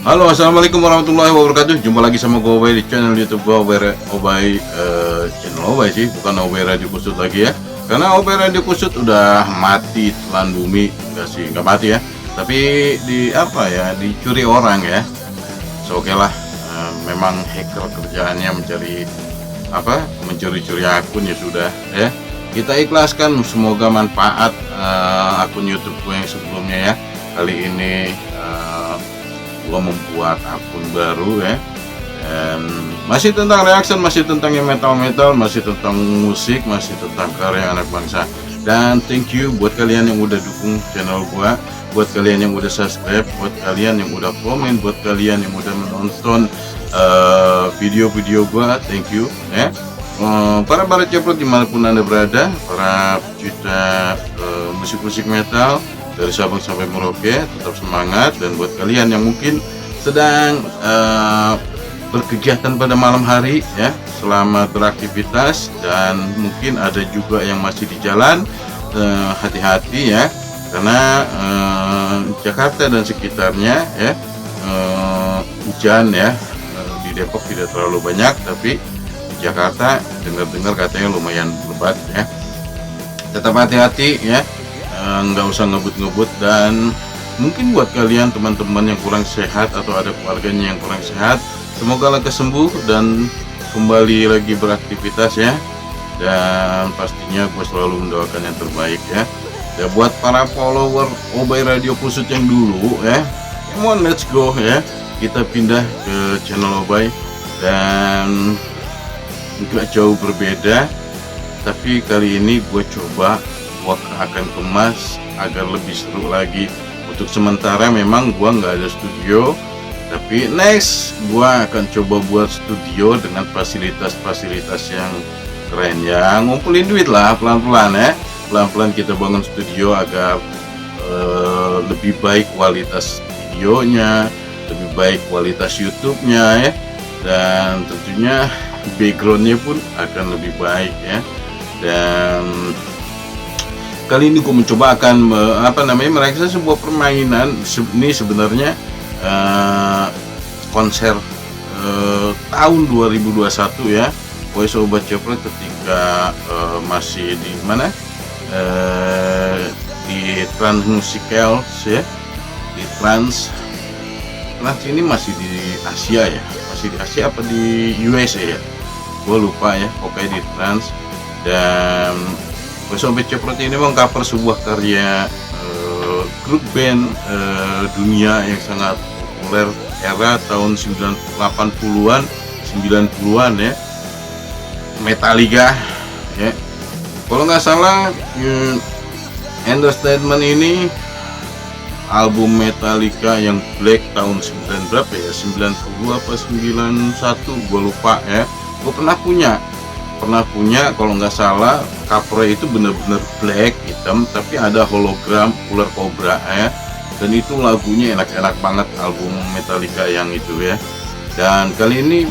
Halo, assalamualaikum warahmatullahi wabarakatuh. Jumpa lagi sama gue Obay di channel YouTube gue Obay, channel Obay sih, bukan Obay Radio Kusut lagi ya. Karena Obay Radio Kusut udah mati telan bumi, nggak mati ya. Tapi dicuri orang ya. So oke lah, memang hacker kerjaannya mencuri-curi akun ya sudah ya. Kita ikhlaskan, semoga manfaat akun YouTube gue yang sebelumnya ya. Kali ini gua membuat akun baru ya, dan masih tentang reaction, masih tentang yang metal, masih tentang musik, masih tentang karya anak bangsa. Dan thank you buat kalian yang udah dukung channel gua, buat kalian yang udah subscribe, buat kalian yang udah komen, buat kalian yang udah menonton video-video gua, thank you ya. Para ceprot dimanapun anda berada, para pecinta musik-musik metal dari Sabang sampai Merauke, tetap semangat. Dan buat kalian yang mungkin sedang berkegiatan pada malam hari ya, selamat beraktivitas. Dan mungkin ada juga yang masih di jalan, hati-hati ya, karena Jakarta dan sekitarnya ya, hujan ya. Di Depok tidak terlalu banyak, tapi di Jakarta dengar-dengar katanya lumayan lebat ya. Tetap hati-hati ya, nggak usah ngebut-ngebut. Dan mungkin buat kalian teman-teman yang kurang sehat atau ada keluarganya yang kurang sehat, semoga lekas sembuh dan kembali lagi beraktivitas ya. Dan pastinya gue selalu mendoakan yang terbaik ya. Dan buat para follower Obay Radio Kusut yang dulu ya, come on, let's go ya, kita pindah ke channel Obay. Dan nggak jauh berbeda, tapi kali ini gue coba akan kemas agar lebih seru lagi. Untuk sementara memang gua nggak ada studio, tapi next gua akan coba buat studio dengan fasilitas yang keren ya. Ngumpulin duit lah pelan-pelan ya, pelan-pelan kita bangun studio agar lebih baik kualitas videonya, lebih baik kualitas YouTube-nya ya, dan tentunya backgroundnya pun akan lebih baik ya. Dan kali ini gue mencoba akan mereksa sebuah permainan. Ini sebenarnya konser tahun 2021 ya. Gue Sobat Ceprot ketika masih di mana, di Trans Musicals ya, di Trans ini masih di Asia ya, masih di Asia apa di USA ya, gue lupa ya, pokoknya di Trans. Dan Sobat Ceprot ini mengcover sebuah karya grup band dunia yang sangat populer era tahun 80-an 90-an ya, Metallica ya. Kalau nggak salah Understatement ini album Metallica yang Black tahun 90 berapa ya, 90 apa 91 gue lupa ya. Gue pernah punya kalau nggak salah, covernya itu bener-bener black hitam, tapi ada hologram ular kobra ya. Dan itu lagunya enak-enak banget, album Metallica yang itu ya. Dan kali ini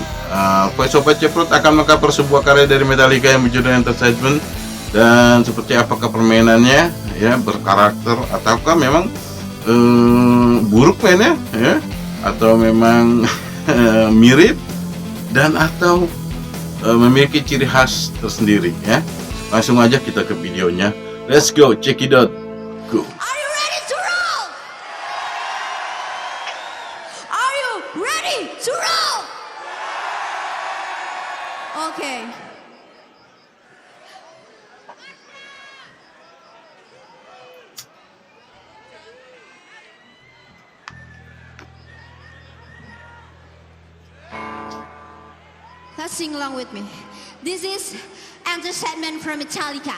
Sobat Ceprot akan mengcover sebuah karya dari Metallica yang berjudul Entertainment. Dan seperti apakah permainannya ya, berkarakter ataukah memang buruk mainnya ya, atau memang mirip dan atau memiliki ciri khas tersendiri ya. Langsung aja kita ke videonya. Let's go, check it out. Go. Are you ready to roll? Are you ready to roll? Okay. Let's sing along with me. This is Entertainment from Metallica.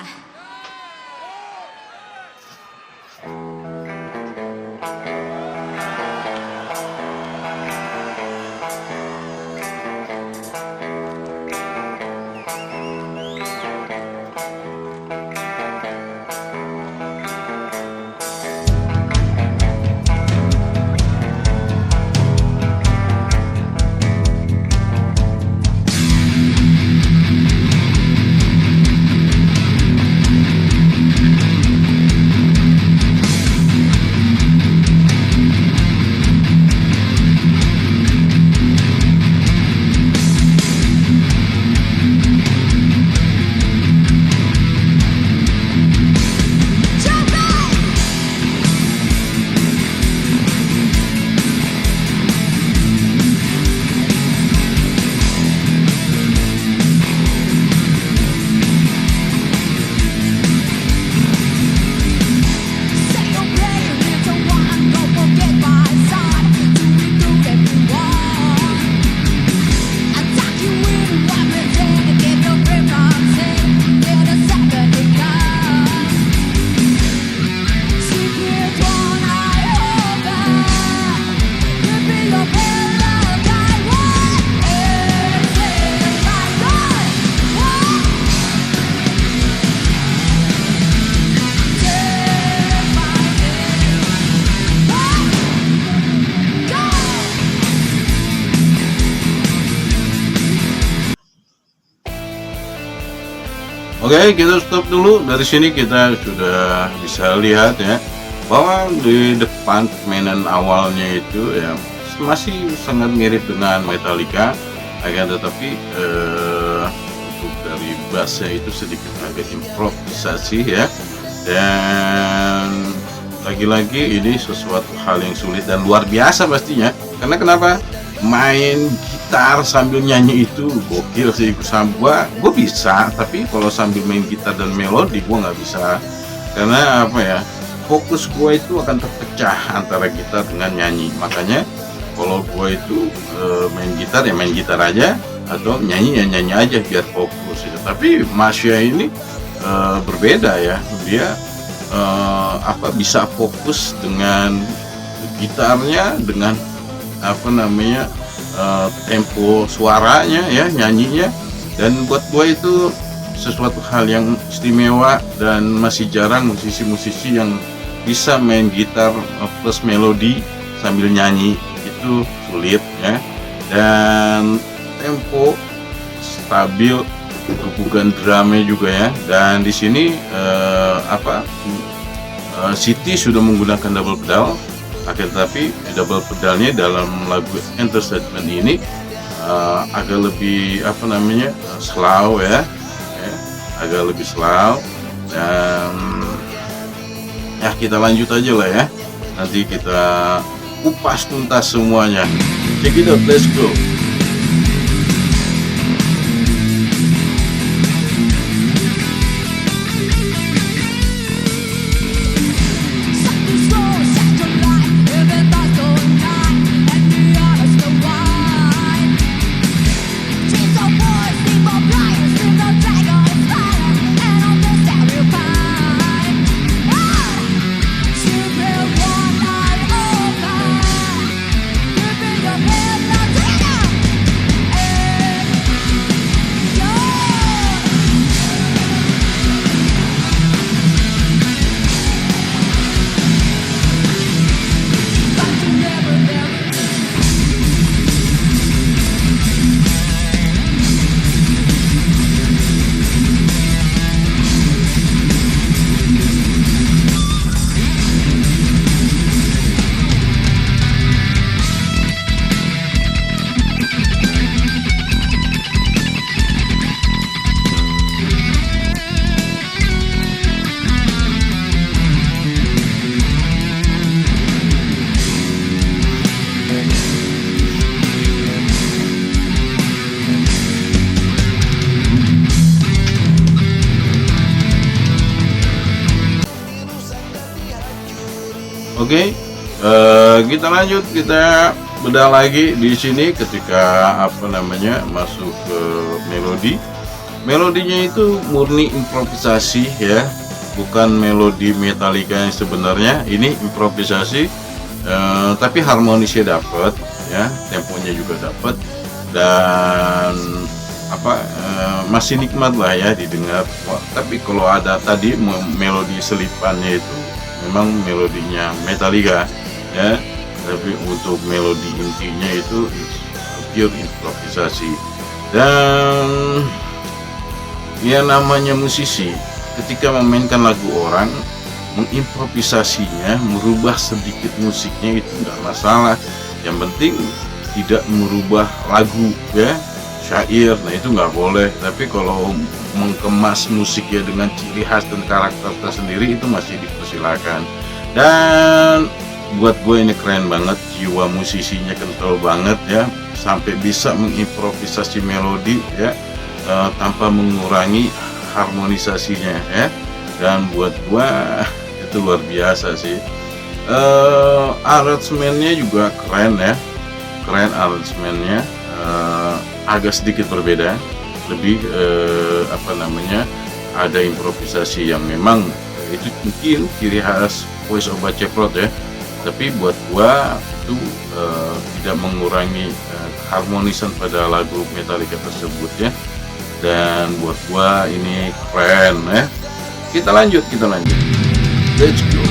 Oke, kita stop dulu. Dari sini kita sudah bisa lihat ya bahwa di depan permainan awalnya itu ya masih sangat mirip dengan Metallica, akan tetapi untuk dari bassnya itu sedikit agak improvisasi ya. Dan lagi-lagi ini sesuatu hal yang sulit dan luar biasa pastinya. Karena kenapa? Main gitar sambil nyanyi itu gokil sih. Gue bisa, tapi kalau sambil main gitar dan melodi gue nggak bisa. Karena apa ya, fokus gue itu akan terpecah antara gitar dengan nyanyi. Makanya kalau gue itu main gitar ya main gitar aja, atau nyanyi ya nyanyi aja biar fokus ya. Tapi Masya ini berbeda ya, dia bisa fokus dengan gitarnya, dengan tempo suaranya ya, nyanyinya. Dan buat gue itu sesuatu hal yang istimewa, dan masih jarang musisi-musisi yang bisa main gitar plus melodi sambil nyanyi. Itu sulit ya, dan tempo stabil, bukan drumnya juga ya. Dan di sini Siti sudah menggunakan double pedal, akan tetapi double pedalnya dalam lagu Entertainment ini agak lebih slow ya, agak lebih slow. Dan ya kita lanjut aja lah ya, nanti kita kupas tuntas semuanya. Check it out, let's go. Oke, kita lanjut, kita bedah lagi di sini ketika masuk ke melodi. Melodinya itu murni improvisasi ya, bukan melodi Metallica yang sebenarnya. Ini improvisasi, tapi harmonisnya dapat ya, temponya juga dapat, dan masih nikmat lah ya didengar. Tapi kalau ada tadi melodi selipannya itu memang melodinya Metallica ya, tapi untuk melodi intinya itu pure improvisasi. Dan ya namanya musisi, ketika memainkan lagu orang, mengimprovisasinya, merubah sedikit musiknya itu nggak masalah. Yang penting tidak merubah lagu ya, syair, nah itu nggak boleh. Tapi kalau mengemas musiknya dengan ciri khas dan karakter tersendiri itu masih dipersilakan. Dan buat gue ini keren banget, jiwa musisinya kental banget ya, sampai bisa mengimprovisasi melodi ya, tanpa mengurangi harmonisasinya ya. Dan buat gue itu luar biasa sih. Arrangementnya juga keren ya, keren arrangementnya. Agak sedikit berbeda, lebih ada improvisasi yang memang itu mungkin ciri khas Voice of Baceprot ya, tapi buat gua itu tidak mengurangi harmonisan pada lagu Metallica tersebut ya. Dan buat gua ini keren ya. Kita lanjut, let's go.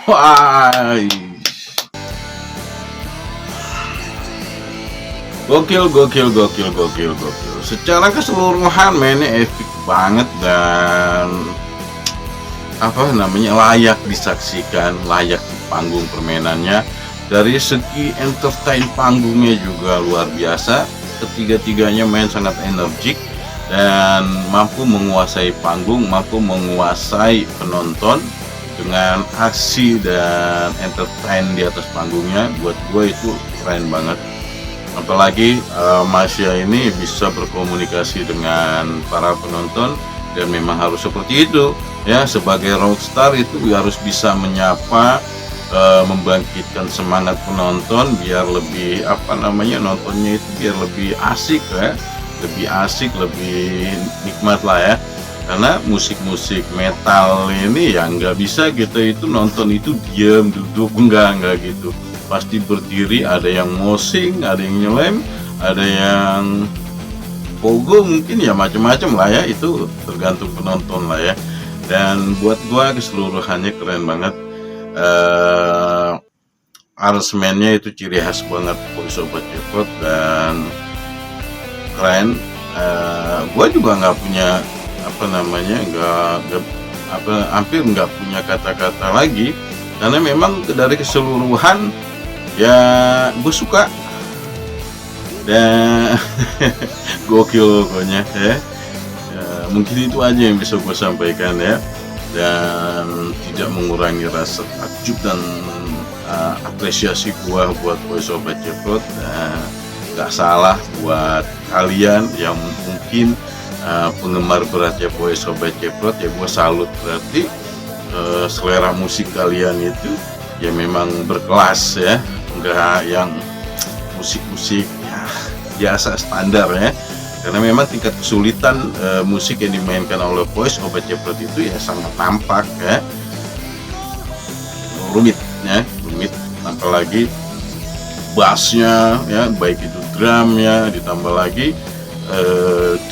Wah, gokil, gokil, gokil, gokil, gokil. Secara keseluruhan mainnya epic banget dan apa namanya layak disaksikan, layak di panggung permainannya. Dari segi entertain panggungnya juga luar biasa. Ketiga-tiganya main sangat energik dan mampu menguasai panggung, mampu menguasai penonton dengan aksi dan entertain di atas panggungnya. Buat gue itu keren banget. Apalagi Masya ini bisa berkomunikasi dengan para penonton dan memang harus seperti itu ya, sebagai rockstar itu harus bisa menyapa, membangkitkan semangat penonton biar lebih apa namanya nontonnya itu biar lebih asik ya, lebih asik, lebih nikmat lah ya. Karena musik-musik metal ini ya nggak bisa kita itu nonton itu diam duduk, enggak gitu, pasti berdiri, ada yang mosing, ada yang nyelem, ada yang pogo, mungkin ya macam-macam lah ya, itu tergantung penonton lah ya. Dan buat gua keseluruhannya keren banget. Aransemennya itu ciri khas banget Voice Sobat Cepot dan keren. Gua juga nggak punya apa namanya, hampir nggak punya kata-kata lagi karena memang dari keseluruhan ya gue suka dan gokil pokoknya ya. Mungkin itu aja yang bisa gue sampaikan ya, dan tidak mengurangi rasa takjub dan apresiasi gue buat Voice Sobat Cepot. Gak salah buat kalian yang mungkin penggemar beratnya Voice Sobat Cepot ya, gue salut, berarti selera musik kalian itu ya memang berkelas ya, enggak yang musik-musik ya, biasa standar ya. Karena memang tingkat kesulitan musik yang dimainkan oleh Voice Sobat Cepot itu ya sangat nampak ya, rumit ya, rumit, apalagi bassnya ya, baik itu drumnya, ditambah lagi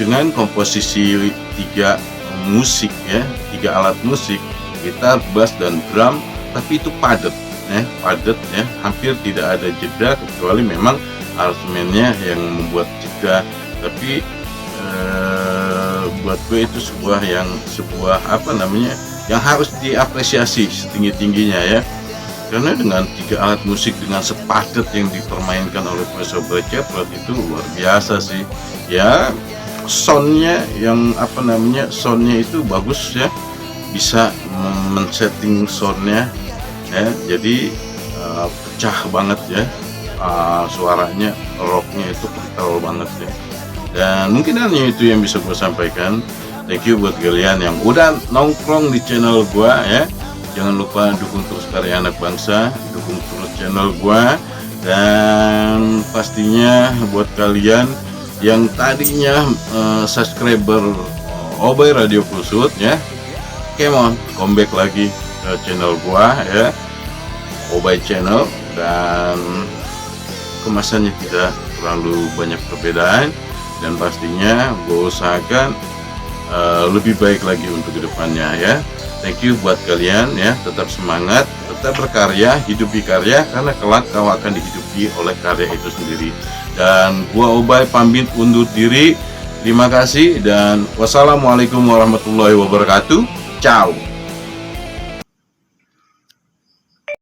dengan komposisi tiga musik ya, tiga alat musik, gitar, bass dan drum, tapi itu padat ya, hampir tidak ada jeda kecuali memang aransemennya yang membuat jeda. Tapi buat gue itu sebuah apa namanya yang harus diapresiasi setinggi-tingginya ya, karena dengan tiga alat musik dengan sepadat yang dipermainkan oleh Voice Sobat Cepot itu luar biasa sih ya. Soundnya yang apa namanya, soundnya itu bagus ya, bisa men-setting soundnya ya, jadi pecah banget ya, suaranya, rocknya itu kental banget ya. Dan mungkin hanya itu yang bisa gue sampaikan. Thank you buat kalian yang udah nongkrong di channel gue ya. Jangan lupa dukung terus karya anak bangsa, dukung terus channel gue. Dan pastinya buat kalian yang tadinya subscriber Obey Radio Kusut ya, come on, come back lagi ke channel gue ya, Obey Channel. Dan kemasannya tidak terlalu banyak perbedaan, dan pastinya gue usahakan lebih baik lagi untuk kedepannya ya. Thank you buat kalian ya, tetap semangat, tetap berkarya, hidupi karya, karena kelak kau akan dihidupi oleh karya itu sendiri. Dan gua Obay pamit undur diri. Terima kasih dan wassalamualaikum warahmatullahi wabarakatuh. Ciao.